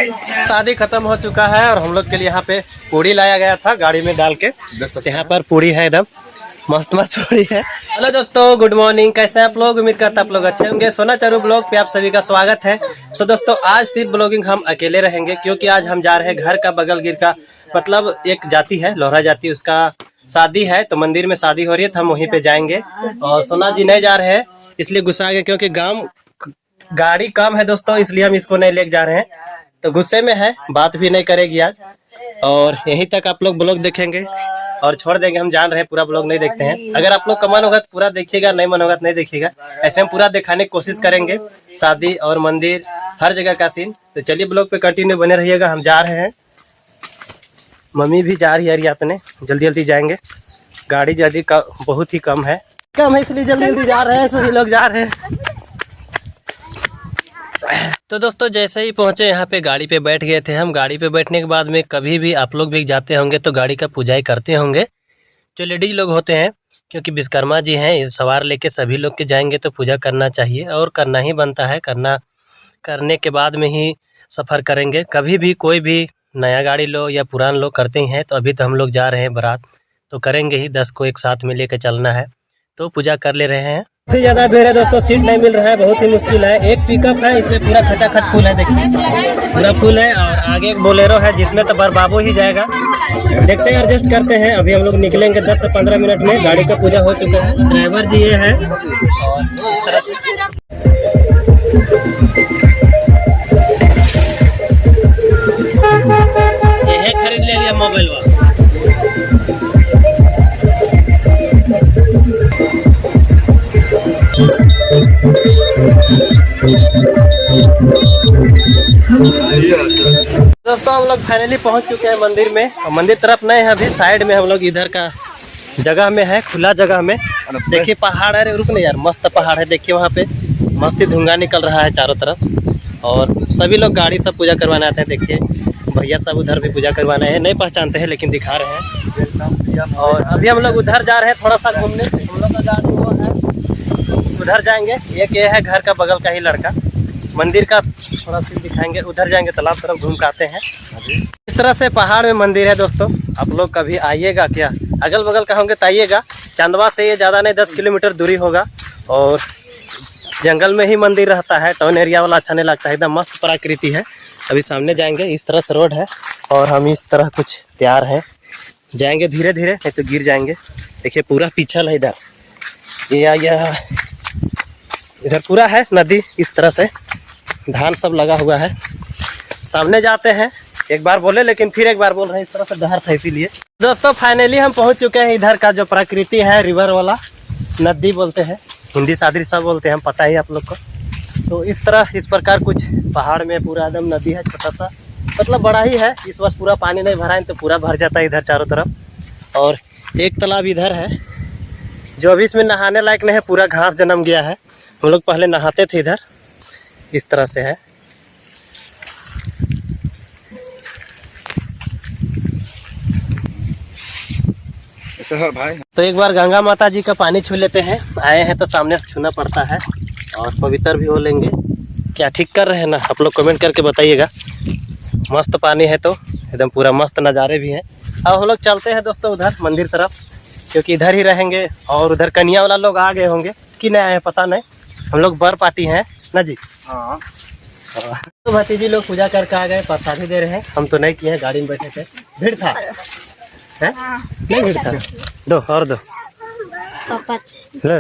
शादी खत्म हो चुका है और हम लोग के लिए यहाँ पे पूड़ी लाया गया था गाड़ी में डाल के। यहाँ पर पूड़ी है, एकदम मस्त मस्त पूड़ी है। हेलो दोस्तों, गुड मॉर्निंग। कैसे हैं आप लोग? उम्मीद करता आप लोग अच्छे होंगे। सोना चारू ब्लॉग पे आप सभी का स्वागत है। सो दोस्तों, आज सिर्फ ब्लॉगिंग हम अकेले रहेंगे क्योंकि आज हम जा रहे हैं घर का बगल गिर का, मतलब एक जाति है लोहरा जाति, उसका शादी है तो मंदिर में शादी हो रही है तो हम वहीं पे जाएंगे। और सोना जी नहीं जा रहे हैं इसलिए गुस्सा गए क्योंकि गाड़ी कम है दोस्तों, इसलिए हम इसको नहीं लेके जा रहे हैं। तो गुस्से में है, बात भी नहीं करेगी आज। और यहीं तक आप लोग ब्लॉग देखेंगे और छोड़ देंगे, हम जान रहे हैं पूरा ब्लॉग नहीं देखते हैं। अगर आप लोग का मन होगा तो पूरा देखिएगा, नहीं मन होगा तो नहीं देखिएगा। ऐसे हम पूरा दिखाने की कोशिश करेंगे, शादी और मंदिर हर जगह का सीन। तो चलिए ब्लॉग पे कंटिन्यू बने रहिएगा। हम जा रहे हैं, मम्मी भी जा रही है अपने, जल्दी जल्दी जाएंगे। गाड़ी जल्दी बहुत ही कम है इसलिए जल्दी जल्दी जा रहे हैं, सभी लोग जा रहे हैं। तो दोस्तों, जैसे ही पहुंचे यहाँ पे गाड़ी पे बैठ गए थे हम। गाड़ी पे बैठने के बाद में कभी भी आप लोग भी जाते होंगे तो गाड़ी का पूजाई करते होंगे, जो लेडीज लोग होते हैं, क्योंकि विश्वकर्मा जी हैं। सवार लेके सभी लोग के जाएंगे तो पूजा करना चाहिए और करना ही बनता है। करने के बाद में ही सफ़र करेंगे। कभी भी कोई भी नया गाड़ी लो या पुरान लोग करते ही हैं। तो अभी तो हम लोग जा रहे हैं बारात, तो करेंगे ही, 10 को एक साथ में लेकर चलना है, तो पूजा कर ले रहे हैं। काफी ज्यादा भीड़ है दोस्तों, सीट नहीं मिल रहा है, बहुत ही मुश्किल है। एक पिकअप है, इसमें पूरा खचाखच फुल है, देखिए पूरा फुल है। और आगे एक बोलेरो है जिसमें तो बरबाबू ही जाएगा। देखते हैं, एडजस्ट करते हैं। अभी हम लोग निकलेंगे 10 से 15 मिनट में। गाड़ी का पूजा हो चुका है, ड्राइवर जी ये है। और इस तरह ये खरीद ले लिया मोबाइल वाला। दोस्तों, हम लोग फाइनली पहुंच चुके हैं मंदिर में। मंदिर तरफ नहीं है अभी, साइड में हम लोग इधर का जगह में है, खुला जगह में। देखिए पहाड़ है, रुक नहीं यार, मस्त पहाड़ है। देखिए वहाँ पे मस्त धुआं निकल रहा है चारों तरफ। और सभी लोग गाड़ी सब पूजा करवाने आते हैं। देखिए भैया सब उधर भी पूजा करवाना है, नहीं पहचानते हैं लेकिन दिखा रहे हैं। और अभी हम लोग उधर जा रहे हैं थोड़ा सा घूमने। हम लोग का गाड़ी वो है, उधर जाएंगे। एक ये है घर का बगल का ही लड़का, मंदिर का थोड़ा सा दिखाएंगे। उधर जाएंगे, तालाब तरफ घूम के आते हैं। इस तरह से पहाड़ में मंदिर है दोस्तों। आप लोग कभी आइएगा, क्या अगल बगल का होंगे तो आइएगा। चांदवा से ये ज़्यादा नहीं 10 किलोमीटर दूरी होगा। और जंगल में ही मंदिर रहता है, टाउन एरिया वाला अच्छा नहीं लगता है। एकदम मस्त प्रकृति है। अभी सामने जाएंगे, इस तरह से रोड है और हम इस तरह कुछ तैयार हैं, जाएंगे धीरे धीरे, नहीं तो गिर जाएंगे। देखिए पूरा पीछल है इधर, ये इधर पूरा है नदी। इस तरह से धान सब लगा हुआ है। सामने जाते हैं, एक बार बोले लेकिन फिर एक बार बोल रहे हैं, इस तरह से डहर था इसीलिए। दोस्तों फाइनली हम पहुंच चुके हैं। इधर का जो प्रकृति है, रिवर वाला, नदी बोलते हैं, हिंदी सादरी सब बोलते हैं, हम पता ही आप लोग को। तो इस तरह इस प्रकार कुछ पहाड़ में पूरा एकदम नदी है, छोटा सा, मतलब बड़ा ही है। इस वर्ष पूरा पानी नहीं भरा है तो पूरा भर जाता है इधर चारों तरफ। और एक तालाब इधर है जो अभी इसमें नहाने लायक नहीं है, पूरा घास जन्म गया है। हम लोग पहले नहाते थे इधर, इस तरह से है। ऐसा है भाई। तो एक बार गंगा माता जी का पानी छू लेते हैं। आए हैं तो सामने से छूना पड़ता है और पवित्र भी हो लेंगे। क्या ठीक कर रहे हैं ना? आप लोग कमेंट करके बताइएगा। मस्त पानी है तो एकदम पूरा मस्त नज़ारे भी हैं। अब हम लोग चलते हैं दोस्तों उधर मंदिर तरफ, क्योंकि इधर ही रहेंगे। और उधर कन्या वाला लोग आ गए होंगे कि नहीं आए पता नहीं। हम लोग बर पार्टी हैं ना जी। हाँ। तो भतीजी लोग पूजा करके आ गए, प्रसादी दे रहे हैं। हम तो नहीं किए हैं, गाड़ी में बैठे थे। भीड़ था है? नहीं भीड़ था। दो और दो ले।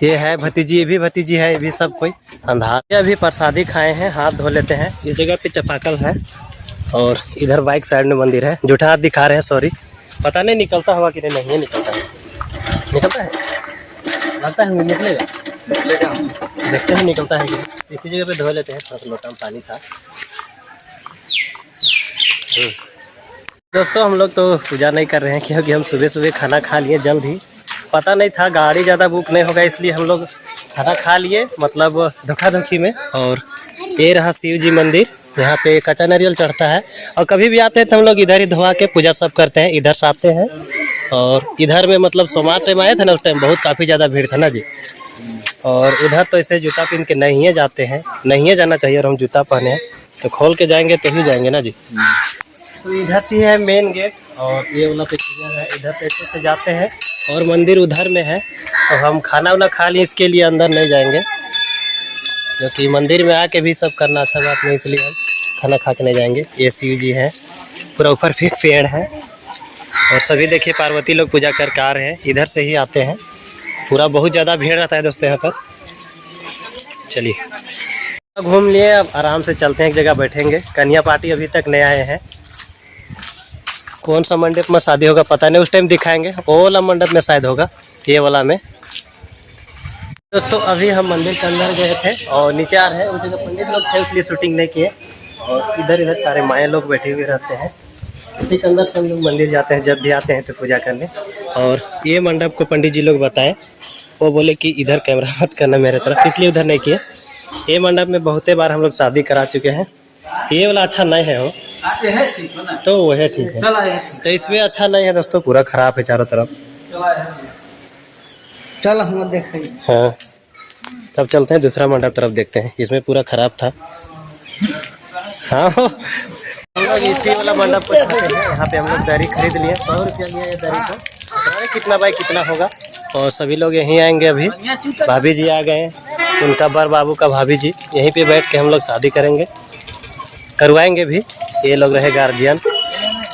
ये है भतीजी, ये भी भतीजी है, ये भी सब कोई अंधार। ये अभी प्रसादी खाए हैं, हाथ धो लेते हैं। इस जगह पे चापाकल है और इधर बाइक साइड में मंदिर है। जूठा हाथ दिखा रहे हैं, सॉरी, पता नहीं निकलता हुआ कि नहीं। ये निकलता है, निकलता है, लगता है निकलेगा, देखते हैं निकलता है कि। इसी जगह पे धो लेते हैं, थोड़ा सा लोटा में पानी था। दोस्तों हम लोग तो पूजा नहीं कर रहे हैं क्योंकि हम सुबह सुबह खाना खा लिए जल्द ही। पता नहीं था गाड़ी ज़्यादा बुक नहीं होगा, इसलिए हम लोग खाना खा लिए, मतलब धोखा धोखी में। और ये रहा शिव जी मंदिर, यहाँ पे कच्चा नारियल चढ़ता है। और कभी भी आते हैं तो हम लोग इधर ही धोवा के पूजा सब करते हैं, इधर से आते हैं। और इधर में मतलब सोमवार टाइम आए थे ना, उस टाइम बहुत काफ़ी ज़्यादा भीड़ था ना जी। और इधर तो ऐसे जूता पहन के नहीं है जाते हैं, नहीं है जाना चाहिए, और हम जूता पहने हैं तो खोल के जाएंगे तो ही जाएंगे ना जी। तो इधर से है मेन गेट, और ये वाला प्रोसीजर है, इधर से ऐसे से जाते हैं और मंदिर उधर में है। तो हम खाना वाना खा लिए, इसके लिए अंदर नहीं जाएंगे, क्योंकि मंदिर में आके भी सब करना अच्छा बात नहीं, इसलिए हम खाना खा के नहीं जाएंगे। ये शिव जी हैं, पूरा ऊपर फिर पेड़ है, और सभी देखिए पार्वती लोग पूजा करके आ रहे हैं, इधर से ही आते हैं। पूरा बहुत ज़्यादा भीड़ रहता है दोस्तों यहाँ पर। चलिए घूम लिए, अब आराम से चलते हैं, एक जगह बैठेंगे। कन्या पार्टी अभी तक नहीं आए हैं। कौन सा मंडप में शादी होगा पता नहीं, उस टाइम दिखाएंगे। वो वाला मंडप में शायद होगा, ये वाला में। दोस्तों अभी हम मंदिर के अंदर गए थे और नीचे आ रहे हैं, उस जगह पंडित लोग थे इसलिए शूटिंग नहीं किए, और इधर सारे माएँ लोग बैठे हुए रहते हैं। इसी के अंदर से हम लोग मंदिर जाते हैं जब भी आते हैं तो पूजा करने। और ये मंडप को पंडित जी लोग बताए, वो बोले कि इधर कैमरा मत करना मेरे तरफ, इसलिए उधर नहीं किए। ये मंडप में बहुते बार हम लोग शादी करा चुके हैं। ये वाला अच्छा नहीं है, वो तो वो है ठीक है, तो इसमें अच्छा नहीं है दोस्तों, पूरा खराब है चारों तरफ। चल हम देखेंगे। हाँ तब चलते हैं दूसरा मंडप तरफ देखते हैं, इसमें पूरा खराब था। हाँ हम लोग इसी वाला मंडप को चाहते हैं। यहाँ पे हम लोग दरी खरीद लिए, 100 रुपया लिया ये दरी का, पता नहीं कितना बाई कितना होगा। और सभी लोग यहीं आएंगे। अभी भाभी जी आ गए हैं, उनका बर बाबू का भाभी जी, यहीं पे बैठ के हम लोग शादी करेंगे, करवाएंगे भी। ये लोग रहे गार्जियन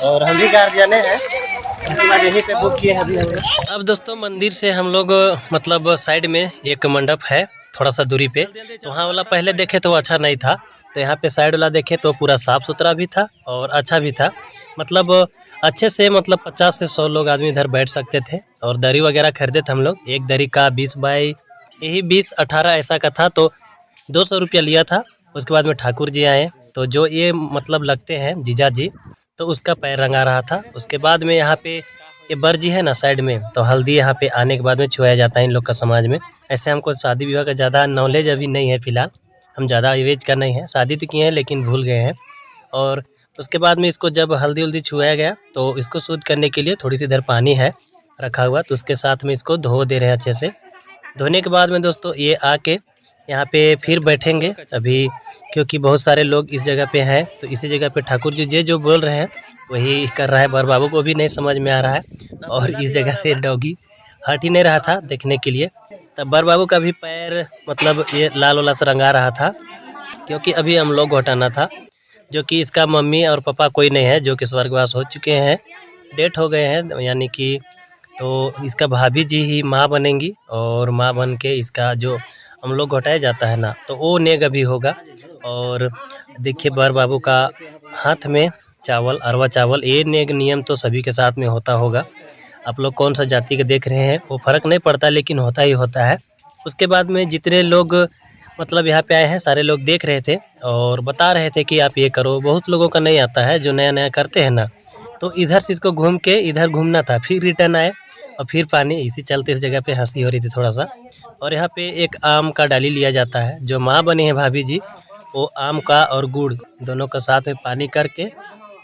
और हम भी गार्जियन हैं, इसके बाद यहीं पे बुक किए हैं अभी हम लोग। अब दोस्तों मंदिर से हम लोग मतलब साइड में एक मंडप है थोड़ा सा दूरी पे, तो वहाँ वाला पहले देखे तो अच्छा नहीं था, तो यहाँ पे साइड वाला देखे तो पूरा साफ़ सुथरा भी था और अच्छा भी था। मतलब अच्छे से मतलब 50 से 100 लोग आदमी इधर बैठ सकते थे। और दरी वगैरह खरीदे थे हम लोग, एक दरी का 20 बाई यही 20-18 ऐसा का था, तो 200 रुपया लिया था। उसके बाद में ठाकुर जी आए, तो जो ये मतलब लगते हैं जीजा जी, तो उसका पैर रंगा रहा था। उसके बाद में यहाँ पे ये बर जी है ना साइड में, तो हल्दी यहाँ पे आने के बाद में छुआया जाता है इन लोग का समाज में। ऐसे हमको शादी विवाह का ज़्यादा नॉलेज अभी नहीं है, फिलहाल हम ज़्यादा एज का नहीं है, शादी तो किए हैं लेकिन भूल गए हैं। और उसके बाद में इसको जब हल्दी उल्दी छुआया गया तो इसको शुद्ध करने के लिए थोड़ी सी इधर पानी है रखा हुआ, तो उसके साथ में इसको धो दे रहे हैं अच्छे से। धोने के बाद में दोस्तों ये आके यहाँ पे फिर बैठेंगे अभी, क्योंकि बहुत सारे लोग इस जगह पे हैं, तो इसी जगह पे ठाकुर जी जो बोल रहे हैं वही कर रहा है। बर बाबू को भी नहीं समझ में आ रहा है, और इस जगह से डॉगी हट ही नहीं रहा था देखने के लिए। तब बर बाबू का भी पैर मतलब ये लाल वाला से रंगा रहा था, क्योंकि अभी हम लोग घटाना था, जो कि इसका मम्मी और पापा कोई नहीं है, जो कि स्वर्गवास हो चुके हैं, डेथ हो गए हैं यानी कि। तो इसका भाभी जी ही माँ बनेंगी, और माँ बन के इसका जो हम लोग घटाया जाता है ना, तो वो नेग अभी होगा। और देखिए बर बाबू का हाथ में चावल, अरवा चावल, ये नेग नियम तो सभी के साथ में होता होगा। आप लोग कौन सा जाति के देख रहे हैं वो फ़र्क नहीं पड़ता, लेकिन होता ही होता है। उसके बाद में जितने लोग मतलब यहाँ पे आए हैं सारे लोग देख रहे थे और बता रहे थे कि आप ये करो। बहुत लोगों का नहीं आता है जो नया नया करते हैं ना, तो इधर से इसको घूम के इधर घूमना था, फिर रिटर्न आए और फिर पानी। इसी चलते इस जगह पे हंसी हो रही थी थोड़ा सा। और यहाँ पे एक आम का डाली लिया जाता है, जो माँ बनी है भाभी जी, वो आम का और गुड़ दोनों का साथ में पानी करके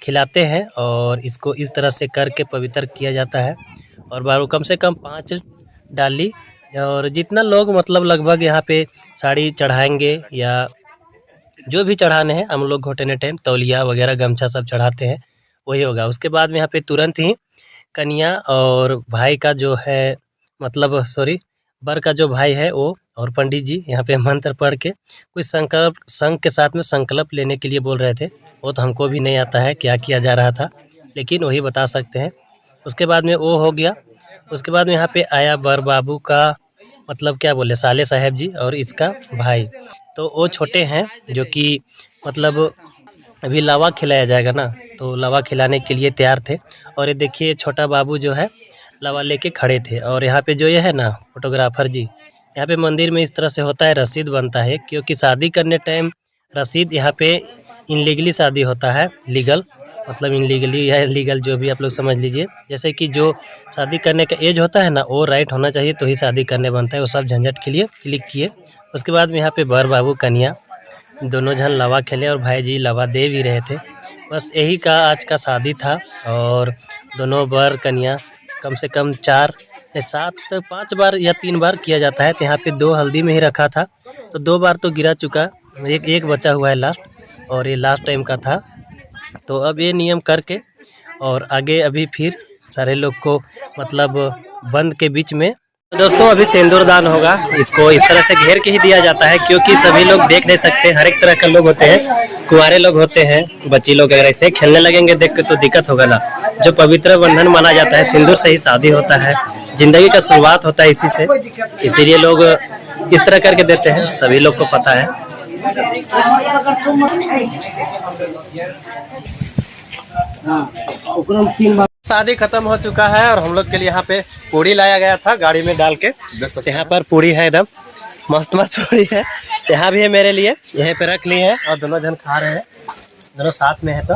खिलाते हैं, और इसको इस तरह से करके पवित्र किया जाता है। और बारू कम से कम 5 डाली, और जितना लोग मतलब लगभग यहाँ पे साड़ी चढ़ाएंगे या जो भी चढ़ाने हैं, हम लोग घोटने टाइम तौलिया वगैरह गमछा सब चढ़ाते हैं, वही होगा। उसके बाद में यहाँ पे तुरंत ही कन्या और भाई का जो है मतलब बर का जो भाई है वो और पंडित जी यहाँ पे मंत्र पढ़ के कुछ संघ के साथ में संकल्प लेने के लिए बोल रहे थे। वो तो हमको भी नहीं आता है क्या किया जा रहा था, लेकिन वही बता सकते हैं। उसके बाद में वो हो गया। उसके बाद में यहाँ पे आया बर बाबू का मतलब क्या बोले साले साहब जी और इसका भाई, तो वो छोटे हैं जो कि मतलब अभी लावा खिलाया जाएगा ना, तो लावा खिलाने के लिए तैयार थे। और ये देखिए छोटा बाबू जो है लावा लेके खड़े थे। और यहाँ पे जो ये है ना फोटोग्राफर जी, यहाँ पे मंदिर में इस तरह से होता है, रसीद बनता है, क्योंकि शादी करने टाइम रसीद यहाँ पे इनलीगली शादी होता है, लीगल मतलब इनलीगली या लीगल जो भी आप लोग समझ लीजिए। जैसे कि जो शादी करने का एज होता है ना, वो राइट होना चाहिए तो ही शादी करने बनता है। वो सब झंझट के लिए क्लिक किए। उसके बाद में यहाँ पे बर बाबू कन्या दोनों जन लावा खेले और भाई जी लावा दे भी रहे थे। बस यही का आज का शादी था। और दोनों बर कन्या कम से कम 4 5 बार या 3 बार किया जाता है। तो यहाँ पे 2 हल्दी में ही रखा था, तो 2 बार तो गिरा चुका, एक बचा हुआ है लास्ट, और ये लास्ट टाइम का था। तो अब ये नियम करके और आगे अभी फिर सारे लोग को मतलब बंद के बीच में दोस्तों अभी सिंदूर दान होगा। इसको इस तरह से घेर के ही दिया जाता है, क्योंकि सभी लोग देख नहीं सकते, हर एक तरह के लोग होते हैं, कुंवारे लोग होते हैं, बच्ची लोग अगर ऐसे खेलने लगेंगे देख के तो दिक्कत होगा ना। जो पवित्र बंधन माना जाता है, सिंदूर से ही शादी होता है, जिंदगी का शुरुआत होता है इसी से, इसीलिए लोग इस तरह करके देते हैं, सभी लोग को पता है। शादी खत्म हो चुका है और हम लोग के लिए यहाँ पे पूड़ी लाया गया था गाड़ी में डाल के। यहाँ पर पूड़ी है, एकदम मस्त मस्त पूड़ी है। यहाँ भी है मेरे लिए, यहीं पे रख ली है और दोनों जन खा रहे हैं, दोनों साथ में है। तो